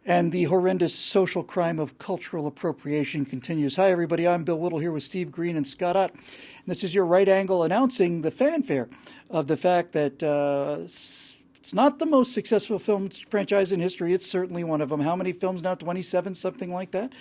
And the horrendous social crime of cultural appropriation continues. Hi, everybody. I'm Bill Whittle here with Steve Green and Scott Ott. And this is your right angle announcing the fanfare of the fact that it's not the most successful film franchise in history. It's certainly one of them. How many films now? 27, something like that.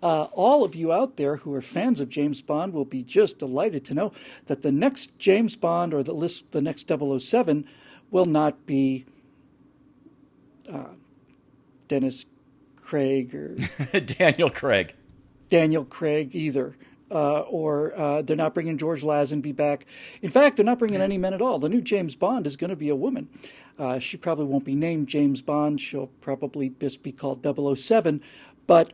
All of you out there who are fans of James Bond will be just delighted to know that the next James Bond, or the next 007, will not be Dennis Craig or Daniel Craig. Daniel Craig either. Or they're not bringing George Lazenby back. In fact, they're not bringing any men at all. The new James Bond is going to be a woman. She probably won't be named James Bond. She'll probably just be called 007. But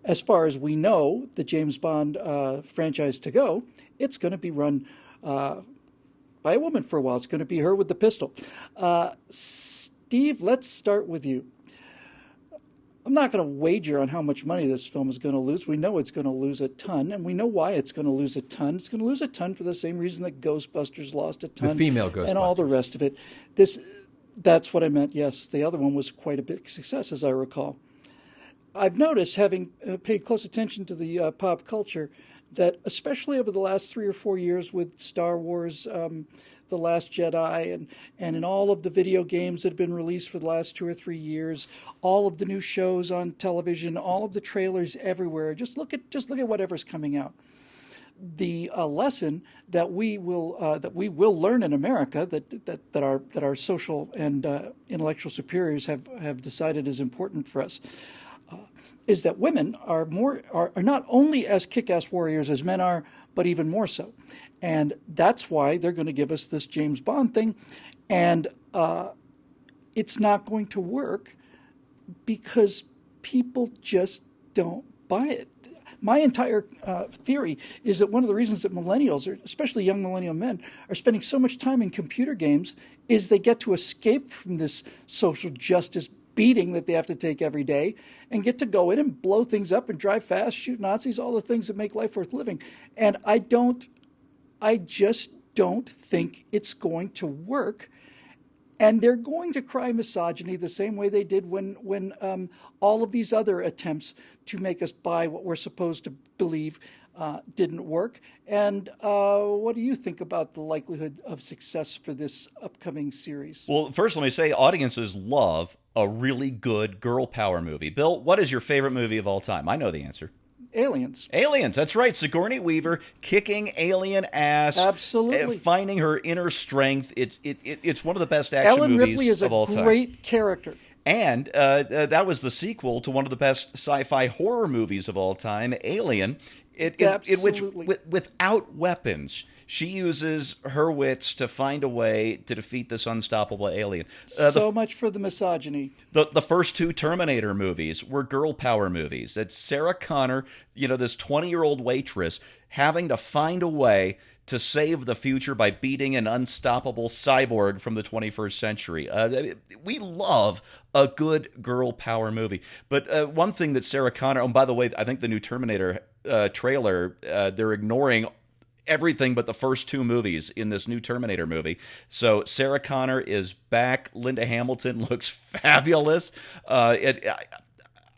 as far as we know, the James Bond franchise to go, it's going to be run by a woman for a while. It's going to be her with the pistol. Steve, let's start with you. I'm not going to wager on how much money this film is going to lose. We know it's going to lose a ton, and we know why it's going to lose a ton. It's going to lose a ton for the same reason that Ghostbusters lost a ton. The female Ghostbusters. And all the rest of it. That's what I meant, yes. The other one was quite a big success, as I recall. I've noticed, having paid close attention to the pop culture, that especially over the last 3 or 4 years with Star Wars, The Last Jedi, and in all of the video games that have been released for the last 2 or 3 years, all of the new shows on television, all of the trailers everywhere. Just look at whatever's coming out. The lesson that we will learn in America that our social and intellectual superiors have decided is important for us is that women are not only as kick-ass warriors as men are, but even more so. And that's why they're going to give us this James Bond thing. And it's not going to work because people just don't buy it. My entire theory is that one of the reasons that millennials, or especially young millennial men, are spending so much time in computer games is they get to escape from this social justice beating that they have to take every day and get to go in and blow things up and drive fast, shoot Nazis, all the things that make life worth living. And I just don't think it's going to work. And they're going to cry misogyny the same way they did when all of these other attempts to make us buy what we're supposed to believe didn't work. And what do you think about the likelihood of success for this upcoming series? Well, first, let me say audiences love a really good girl power movie. Bill, what is your favorite movie of all time? I know the answer. Aliens. Aliens, that's right. Sigourney Weaver kicking alien ass. Absolutely. Finding her inner strength. It's one of the best action Ellen movies Ripley is of all time. a great character. And that was the sequel to one of the best sci-fi horror movies of all time, Alien. Absolutely. Without weapons, she uses her wits to find a way to defeat this unstoppable alien. So much for the misogyny. The first 2 Terminator movies were girl power movies. It's Sarah Connor, this 20-year-old waitress, having to find a way to save the future by beating an unstoppable cyborg from the 21st century. We love a good girl power movie. But one thing that Sarah Connor, oh, by the way, I think the new Terminator trailer, they're ignoring everything but the first 2 movies in this new Terminator movie. So Sarah Connor is back. Linda Hamilton looks fabulous.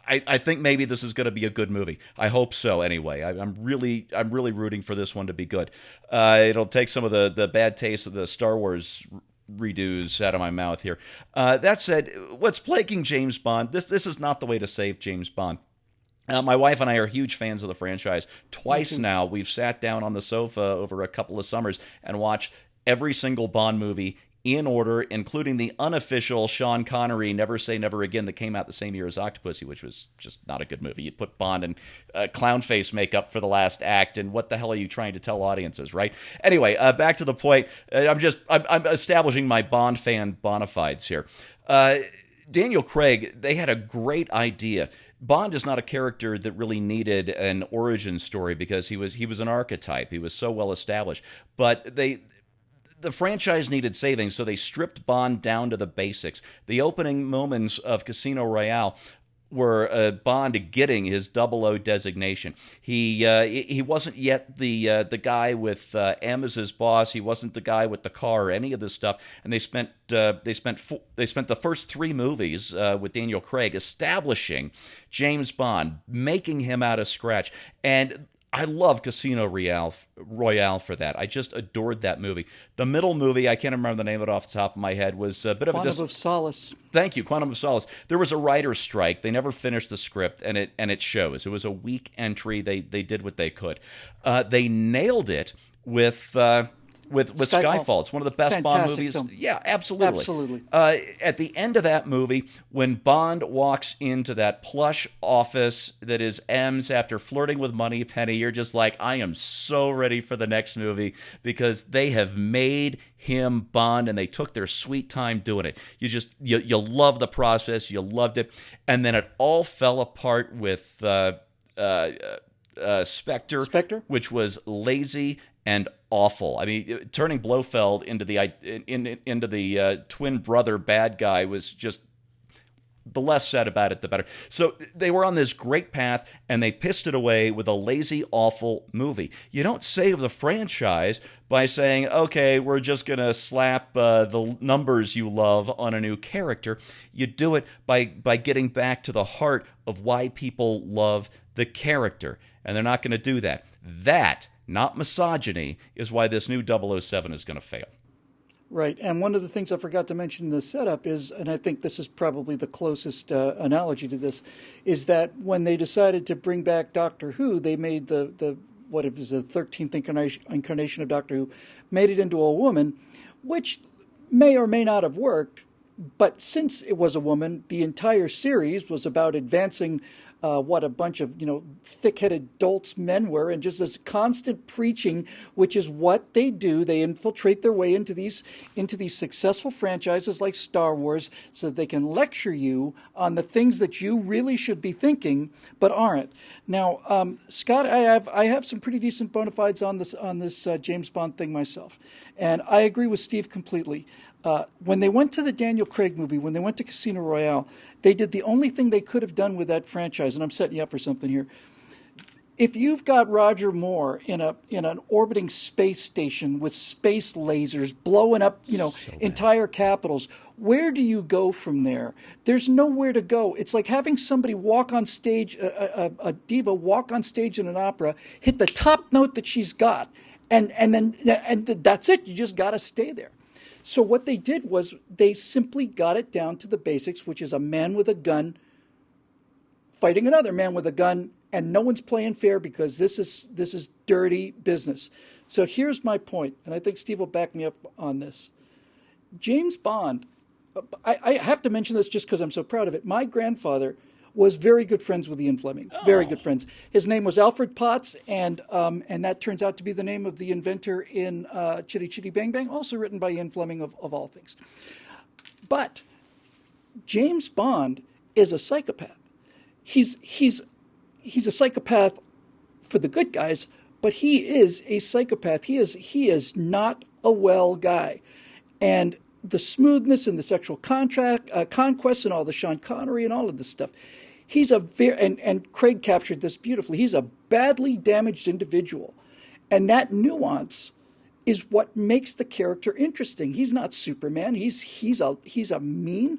I think maybe this is going to be a good movie. I hope so. Anyway, I'm really rooting for this one to be good. It'll take some of the bad taste of the Star Wars redos out of my mouth here. That said, what's plaguing James Bond? This is not the way to save James Bond. My wife and I are huge fans of the franchise. Twice now, we've sat down on the sofa over a couple of summers and watched every single Bond movie in order, including the unofficial Sean Connery Never Say Never Again that came out the same year as Octopussy, which was just not a good movie. You put Bond in clown face makeup for the last act, and what the hell are you trying to tell audiences, right? Anyway, back to the point. I'm establishing my Bond fan bona fides here. Daniel Craig, they had a great idea. Bond is not a character that really needed an origin story because he was an archetype. He was so well established. But the franchise needed saving, so they stripped Bond down to the basics. The opening moments of Casino Royale were Bond getting his 00 designation. He wasn't yet the guy with M as his boss. He wasn't the guy with the car or any of this stuff. And they spent the first 3 movies with Daniel Craig establishing James Bond, making him out of scratch. And I love Casino Royale for that. I just adored that movie. The middle movie, I can't remember the name of it off the top of my head, was a bit of Quantum of Solace. Thank you, Quantum of Solace. There was a writer's strike. They never finished the script, and it shows. It was a weak entry. They did what they could. They nailed it with Skyfall. It's one of the best Fantastic Bond movies. Film. Yeah, absolutely. Absolutely. At the end of that movie, when Bond walks into that plush office that is M's after flirting with Moneypenny, you're just like, I am so ready for the next movie because they have made him Bond and they took their sweet time doing it. You love the process. You loved it. And then it all fell apart with Spectre, which was lazy and awful. I mean, turning Blofeld into the twin brother bad guy was just, the less said about it, the better. So they were on this great path, and they pissed it away with a lazy, awful movie. You don't save the franchise by saying, okay, we're just going to slap the numbers you love on a new character. You do it by getting back to the heart of why people love the character, and they're not going to do that. That, not misogyny, is why this new 007 is going to fail. Right. And one of the things I forgot to mention in the setup is, and I think this is probably the closest analogy to this, is that when they decided to bring back Doctor Who, they made the 13th incarnation of Doctor Who, made it into a woman, which may or may not have worked. But since it was a woman, the entire series was about advancing what a bunch of thick-headed dolts men were, and just this constant preaching, which is what they do. They infiltrate their way into these successful franchises like Star Wars, so that they can lecture you on the things that you really should be thinking but aren't. Now, Scott, I have some pretty decent bona fides on this James Bond thing myself, and I agree with Steve completely. When they went to the Daniel Craig movie, when they went to Casino Royale, they did the only thing they could have done with that franchise, and I'm setting you up for something here. If you've got Roger Moore in an orbiting space station with space lasers blowing up, entire capitals, where do you go from there? There's nowhere to go. It's like having somebody walk on stage, a diva walk on stage in an opera, hit the top note that she's got, and that's it. You just got to stay there. So what they did was they simply got it down to the basics, which is a man with a gun fighting another man with a gun, and no one's playing fair because this is dirty business. So here's my point, and I think Steve will back me up on this. James Bond, I have to mention this just because I'm so proud of it. My grandfather was very good friends with Ian Fleming, very good friends. His name was Alfred Potts, and that turns out to be the name of the inventor in Chitty Chitty Bang Bang, also written by Ian Fleming of all things. But James Bond is a psychopath. He's a psychopath for the good guys, but he is a psychopath. He is not a well guy, and the smoothness and the sexual conquest and all the Sean Connery and all of this stuff. He's and Craig captured this beautifully. He's a badly damaged individual, and that nuance is what makes the character interesting. He's not Superman. He's a mean,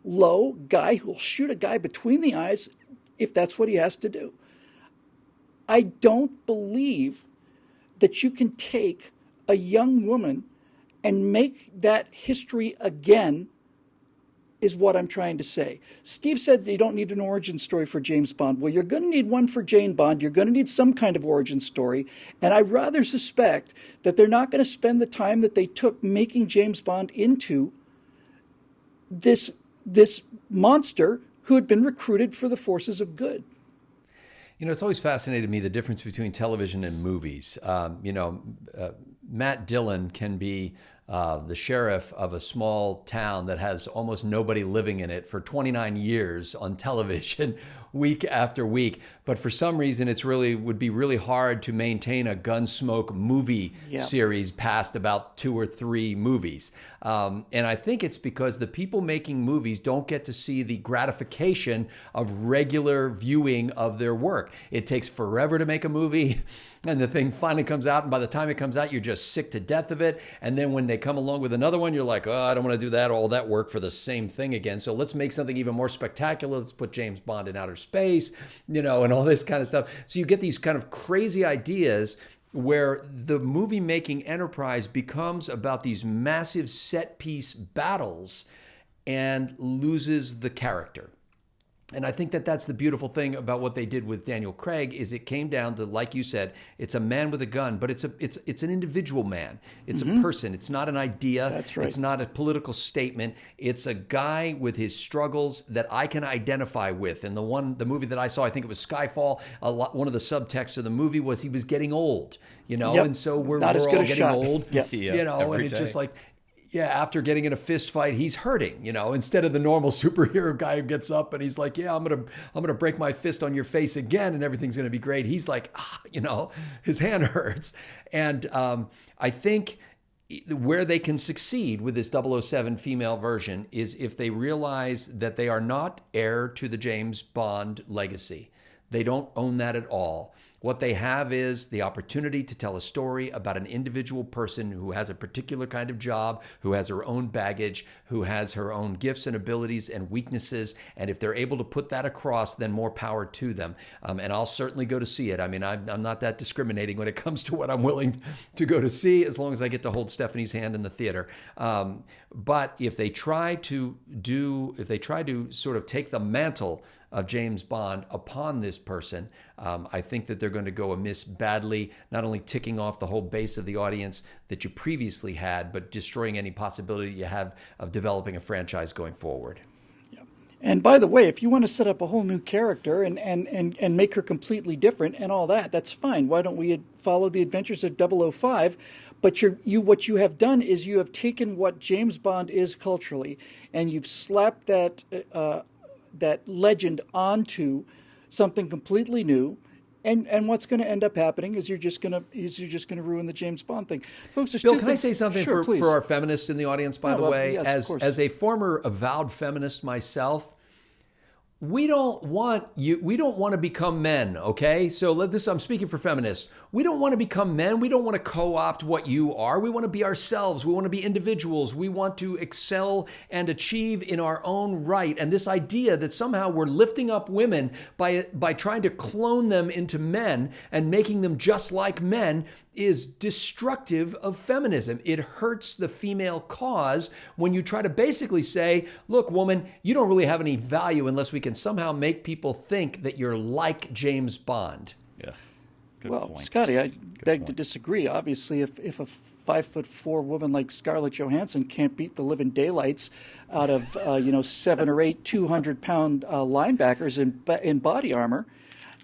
low guy who'll shoot a guy between the eyes if that's what he has to do. I don't believe that you can take a young woman and make that history again, is what I'm trying to say. Steve said you don't need an origin story for James Bond. Well, you're going to need one for Jane Bond. You're going to need some kind of origin story. And I rather suspect that they're not going to spend the time that they took making James Bond into this monster who had been recruited for the forces of good. It's always fascinated me the difference between television and movies. Matt Dillon can be the sheriff of a small town that has almost nobody living in it for 29 years on television week after week. But for some reason, it's really would be really hard to maintain a Gunsmoke movie series past about 2 or 3 movies. And I think it's because the people making movies don't get to see the gratification of regular viewing of their work. It takes forever to make a movie, and the thing finally comes out, and by the time it comes out, you're just sick to death of it. And then when they come along with another one, you're like, oh, I don't want to do that, all that work for the same thing again. So let's make something even more spectacular. Let's put James Bond in outer space, and all this kind of stuff. So you get these kind of crazy ideas where the movie making enterprise becomes about these massive set piece battles and loses the character. And I think that that's the beautiful thing about what they did with Daniel Craig is it came down to, like you said, it's a man with a gun, but it's an individual man. It's a person. It's not an idea. That's right. It's not a political statement. It's a guy with his struggles that I can identify with. And the movie that I saw, I think it was Skyfall. One of the subtexts of the movie was he was getting old, and so we're all getting old, and it's just like. Yeah, after getting in a fist fight, he's hurting, instead of the normal superhero guy who gets up and he's like, yeah, I'm gonna break my fist on your face again and everything's gonna be great. He's like, his hand hurts. And I think where they can succeed with this 007 female version is if they realize that they are not heir to the James Bond legacy. They don't own that at all. What they have is the opportunity to tell a story about an individual person who has a particular kind of job, who has her own baggage, who has her own gifts and abilities and weaknesses. And if they're able to put that across, then more power to them. And I'll certainly go to see it. I mean, I'm not that discriminating when it comes to what I'm willing to go to see, as long as I get to hold Stephanie's hand in the theater. But if they try to sort of take the mantle of James Bond upon this person, I think that they're going to go amiss badly, not only ticking off the whole base of the audience that you previously had, but destroying any possibility you have of developing a franchise going forward. Yeah. And by the way, if you want to set up a whole new character and make her completely different and all that, that's fine. Why don't we follow the adventures of 005? But what you have done is you have taken what James Bond is culturally, and you've slapped that legend onto something completely new, and what's going to end up happening is you're just going to ruin the James Bond thing, folks. Bill, can I say something for our feminists in the audience? By the way, yes, as a former avowed feminist myself, we don't want to become men, okay? So I'm speaking for feminists. We don't want to become men. We don't want to co-opt what you are. We want to be ourselves. We want to be individuals. We want to excel and achieve in our own right. And this idea that somehow we're lifting up women by trying to clone them into men and making them just like men is destructive of feminism. It hurts the female cause when you try to basically say, look, woman, you don't really have any value unless we can somehow make people think that you're like James Bond. Yeah. Good well, point. Scotty, I beg to disagree. Obviously, if a 5'4" woman like Scarlett Johansson can't beat the living daylights out of 7 or 8 200-pound linebackers in body armor,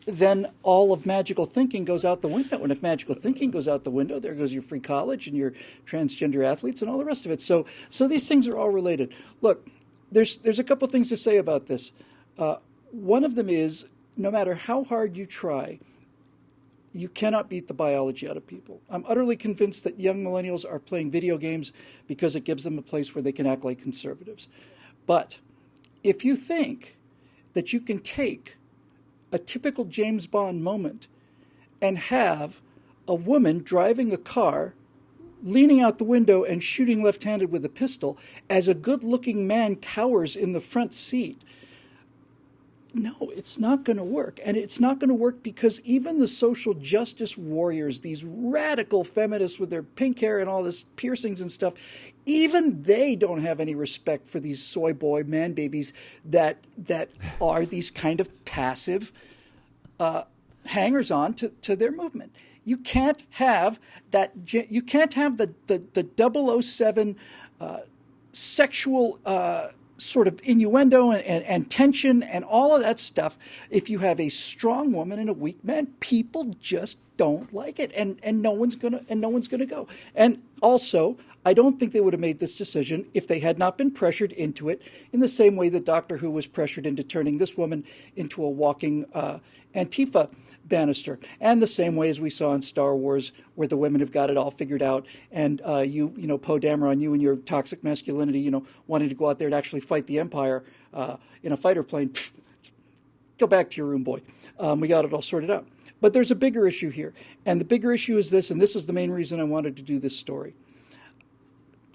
then all of magical thinking goes out the window. And if magical thinking goes out the window, there goes your free college and your transgender athletes and all the rest of it. So these things are all related. Look, there's a couple things to say about this. One of them is, no matter how hard you try, you cannot beat the biology out of people. I'm utterly convinced that young millennials are playing video games because it gives them a place where they can act like conservatives. But if you think that you can take a typical James Bond moment and have a woman driving a car, leaning out the window and shooting left-handed with a pistol, as a good-looking man cowers in the front seat, no, it's not going to work. And it's not going to work because even the social justice warriors, these radical feminists with their pink hair and all this piercings and stuff, even they don't have any respect for these soy boy man babies that are these kind of passive hangers on to their movement. You can't have that. You can't have the 007 sexual sort of innuendo and tension and all of that stuff. If you have a strong woman and a weak man, people just don't like it, and no one's gonna go. And Also, I don't think they would have made this decision if they had not been pressured into it in the same way that Doctor Who was pressured into turning this woman into a walking Antifa banister, and the same way as we saw in Star Wars, where the women have got it all figured out, and you know, Poe Dameron, you and your toxic masculinity, you know, wanting to go out there and actually fight the Empire in a fighter plane. Go back to your room, boy. We got it all sorted out. But there's a bigger issue here, and the bigger issue is this, and this is the main reason I wanted to do this story.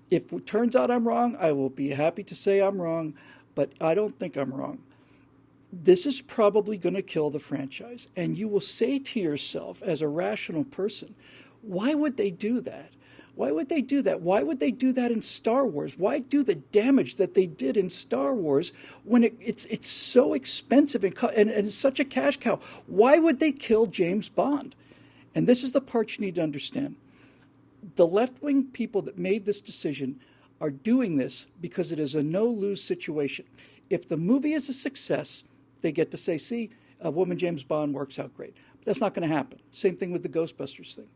If it turns out I'm wrong, I will be happy to say I'm wrong, but I don't think I'm wrong. This is probably going to kill the franchise. And you will say to yourself, as a rational person, why would they do that? Why would they do that? Why would they do that in Star Wars? Why do the damage that they did in Star Wars when it's so expensive and it's such a cash cow? Why would they kill James Bond? And this is the part you need to understand. The left-wing people that made this decision are doing this because it is a no-lose situation. If the movie is a success, they get to say, see, a woman James Bond works out great. But that's not going to happen. Same thing with the Ghostbusters thing.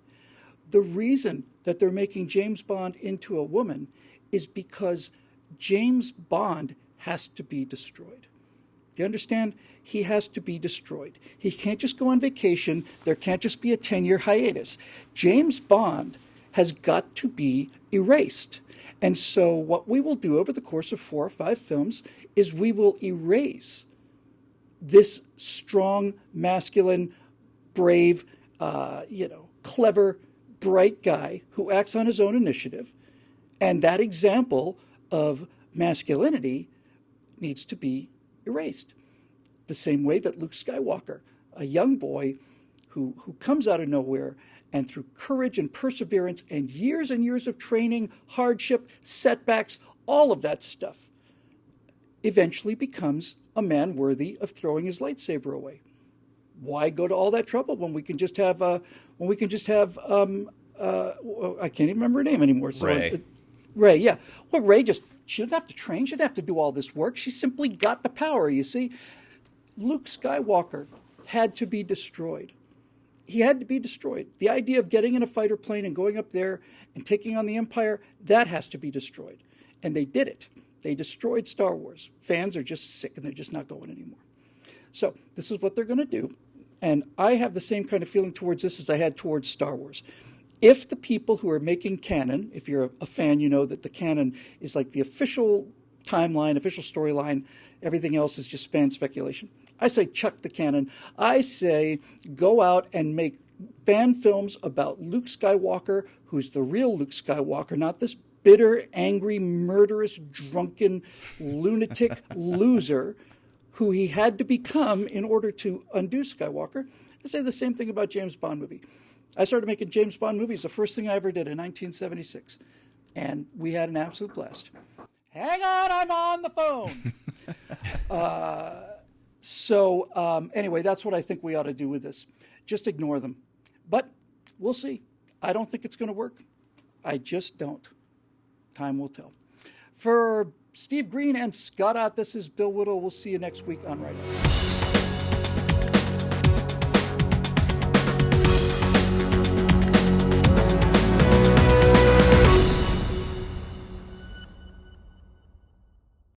The reason that they're making James Bond into a woman is because James Bond has to be destroyed. Do you understand? He has to be destroyed. He can't just go on vacation. There can't just be a 10-year hiatus. James Bond has got to be erased. And so what we will do over the course of 4 or 5 films is we will erase this strong, masculine, brave, clever, bright guy who acts on his own initiative. And that example of masculinity needs to be erased. The same way that Luke Skywalker, a young boy who comes out of nowhere, and through courage and perseverance and years of training, hardship, setbacks, all of that stuff, eventually becomes a man worthy of throwing his lightsaber away. Why go to all that trouble when we can just have I can't even remember her name anymore. So Rey. Rey, yeah. Well, Rey she didn't have to train. She didn't have to do all this work. She simply got the power, you see. Luke Skywalker had to be destroyed. He had to be destroyed. The idea of getting in a fighter plane and going up there and taking on the Empire, that has to be destroyed. And they did it. They destroyed Star Wars. Fans are just sick and they're just not going anymore. So this is what they're going to do. And I have the same kind of feeling towards this as I had towards Star Wars. If the people who are making canon, if you're a fan, you know that the canon is like the official timeline, official storyline. Everything else is just fan speculation. I say chuck the canon. I say go out and make fan films about Luke Skywalker, who's the real Luke Skywalker, not this bitter, angry, murderous, drunken, lunatic loser who he had to become in order to undo Skywalker. I say the same thing about James Bond movie. I started making James Bond movies, the first thing I ever did in 1976. And we had an absolute blast. Hang on, I'm on the phone. Anyway, that's what I think we ought to do with this. Just ignore them. But we'll see. I don't think it's going to work. I just don't. Time will tell. For Steve Green and Scott Ott, this is Bill Whittle. We'll see you next week on Right On.